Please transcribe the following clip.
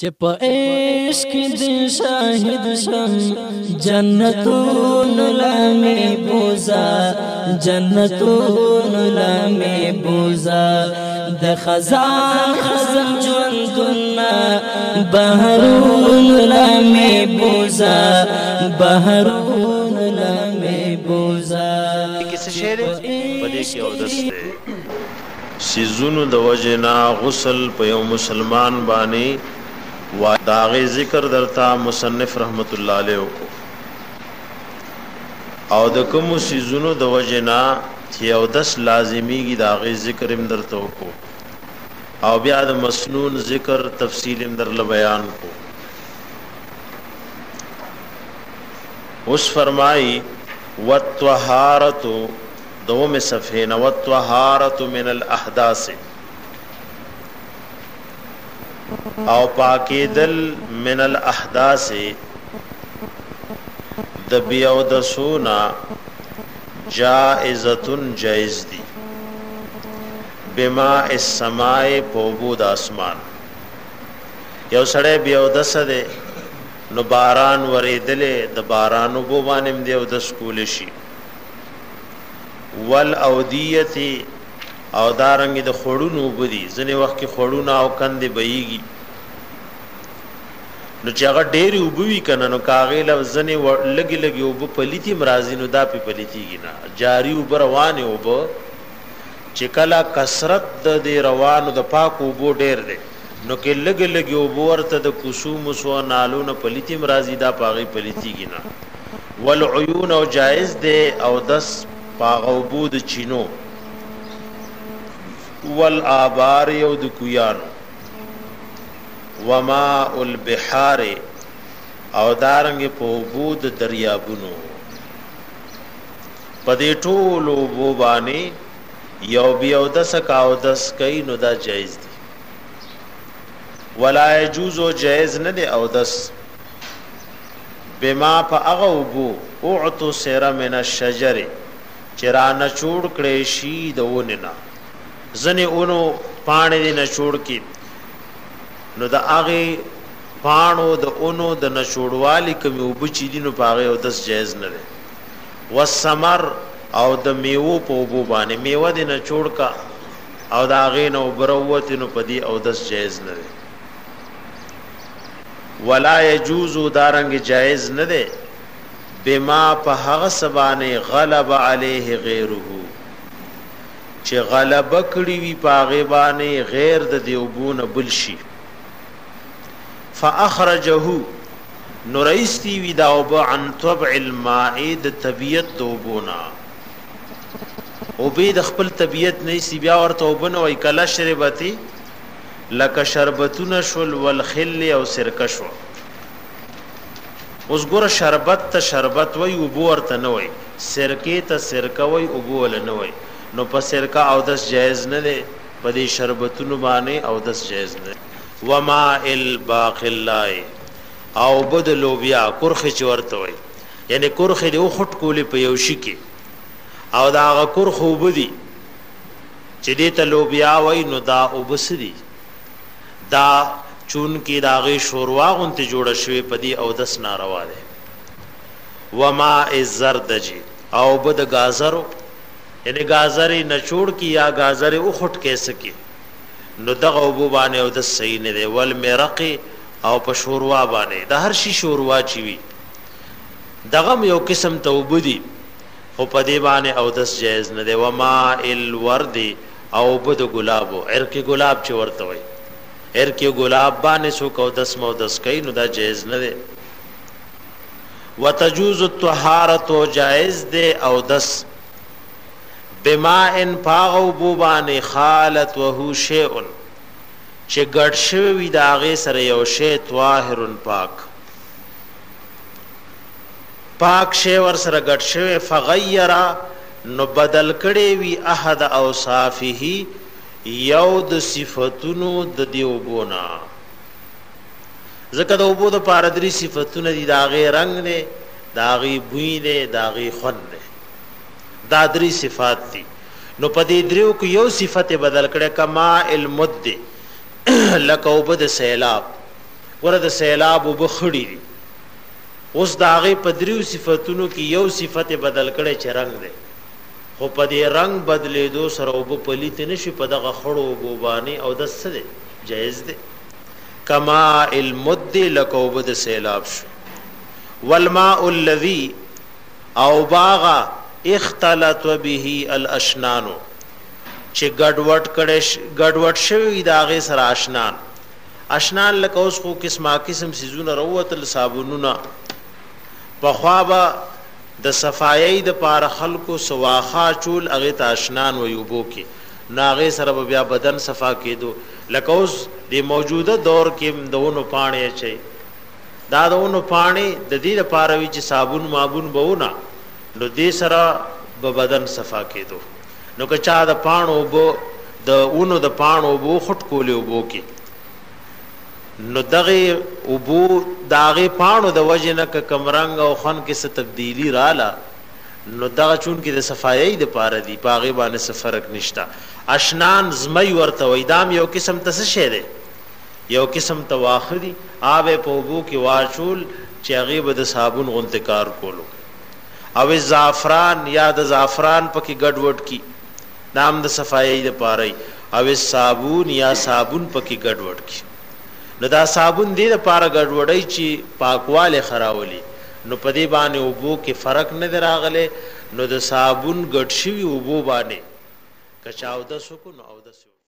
چپ عشق دی شاہد شم جنتون لمی بوزا جنتون لمی بوزا د خزان خزم جوندنا بحرون لمی بوزا بحرون لمی بوزا کس شعر پدې کې او دسته سيزونو د وجنا غسل په یو مسلمان باندې و داغه ذکر درتا مصنف رحمت الله علیه کو او د کوم سيزونو د وجنا چې او دس لازمی کی داغه ذکر هم درته کو او بیا د مسنون ذکر تفصیل هم در بیان کو اس فرمائی والطهارت دوم صفحه والطهارت من الاحداث او پاکیدل من الاحداث د بیو د سونا جائزتن جائز دی بما السماء پوبود اسمان یو سړی بیو د سده نو باران ورېدلې د بارانو بو باندې دیو د سکول شي والاودیه او دارنګ د خړونو بدی ځنې وخت کې خړونه او کندې بېږي نو چې هغه ډېری وبوي کنه نو کاغې لفظنه لګي لګي وب پلیتی مرازي نو دا په پلیتیږي نه جاری وب روانه وب چې کله کثرت د روانو د پاکو وب ډېر دی نو کې لګي لګي وب ورته د کوسوم سو نالو نه پلیتی مرازي دا پاغې پلیتیږي نه والعيون او جائز دی او 10 پاغوبود چینو والآبار یو د کویانو وما البحار او دارنګ په بود دریابونو پدې ټولو وو باندې یو بیو د سکاو دس کین نو دا جایز دي ولا يجوز جایز نه دی او دس بما فاغوبو اعطوا سر من الشجر چرانه چوڑ کړي شي دونه زنی اونو پانی دی نچوڑ کی نو دا آغی پانو دا اونو دا نچوڑوالی کمی اوبچی دی نو پاغی او دس جائز نرے والسمر او دا میوو پا اوبو بانی میوو دی نچوڑ کا او دا آغی نو بروتی نو پا دی او دس جائز نرے ولا یجوزو دارنگ جائز نرے بما پا حغ سبانی غلب علیه غیرهو چې غلبه کړی وی پاغه باندې غیر د دیوبونه بلشي فاخرجه نورایستی وی داوب عن طبع الماء د طبيعت دوبونا او به د خپل طبيعت نه سی بیا ورته وبنه وای کله شربتی لک شربتون شل والخل او سرکشو اوس ګور شربت ته شربت وای او ورته نه وای سرکې ته سرکه وای او بول نه وای نو پسر کا او دس جائز نه دی پدې شربتونو باندې او دس جائز نه وما الباقلای او بدلو بیا کرخ چورته وای یعنی کرخ دی او خټ کولې په یو شي کې او دا غ کرخ وبدي چې دې ته لوبیا وای نو دا وبسدي دا چون کې داغه شوروا غونته جوړه شوی پدې او دس ناروا ده وما الزردجی او بد گازرو یعنی گازری نچوڑ کی یا گازری اخٹ کیسے کی نو دغه وبو باندې او د صحیح نه دی ول مرقی او په شوروا باندې د هر شي شوروا چی وی دغه یو قسم توبدی او په دی باندې او د جایز نه دی و ما الورد او بد ګلابو ارکی ګلاب چ ورته وای ارکی ګلاب باندې سو کو 10 مو 10 کین نو دا جایز نه دی وتجوز الطهارت جایز دی او 10 بما ان پاغو بوبان خالت وهو شیء چې ګډ شوی وي دا غي سره یو شی طاهر پاک پاک شی ور سره ګډ شوی فغیر نو بدل کړي وي احد اوصافه یو د صفاتونو د دیوبونا زکه د وبو د پاردری صفاتونه دي دا غي رنگ نه دا غي بوی نه دا غي خون نه دا درې صفات دي نو پدې دریو کو یو صفت بدل کړه کما المد لکوبد سیلاب ورته سیلاب وبخړي اوس داغه پدریو صفاتونو کې یو صفت بدل کړي چې رنگ دی خو په دې رنگ بدلېدو سره وب پلیت نشي په دغه خړو وبانی او د سده جایز دی کما المد لکوب د سیلاب شو والماء الذي او باغا اختلط به الاشنان چې ګډوډ شوی داغه سره اشنان لکه اوس خو قسم سيزونه روتل صابونونه په خوابه د صفایي د پار خلکو سواخا چول اغه ته اشنان ويوبو کې ناغه سره بیا بدن صفا کېدو لکه اوس د موجوده دور کې دونو پانی چي دا دونو پانی د دې لپاره وی چې صابون مابون بونه نو دې سره به بدن صفا کېدو نو که چا د پانو بو د اونو د پانو بو خټ کولې وبو کې نو دغه ابو داغه پانو د وجنه ک کمرنګ او خن کې څه تبدیلی رااله نو دغه چون کې د صفایي د پاره دی پاغه باندې څه فرق نشتا اشنان زمي ورته وېدام یو قسم تس شه دی یو قسم تواخدي آب په ابو کې واچول چې هغه به د صابون غنتکار کولو او زعفران یا د زعفران پکې ګډوډ کی نام د صفایي د پاره او صابون یا صابون پکې ګډوډ کی نو دا صابون دی د پاره ګډوډي چې پاکواله خراولي نو پدی باندې وبو کې فرق نه دراغله نو د صابون ګډ شوی وبو باندې کچاو د سکو نو او د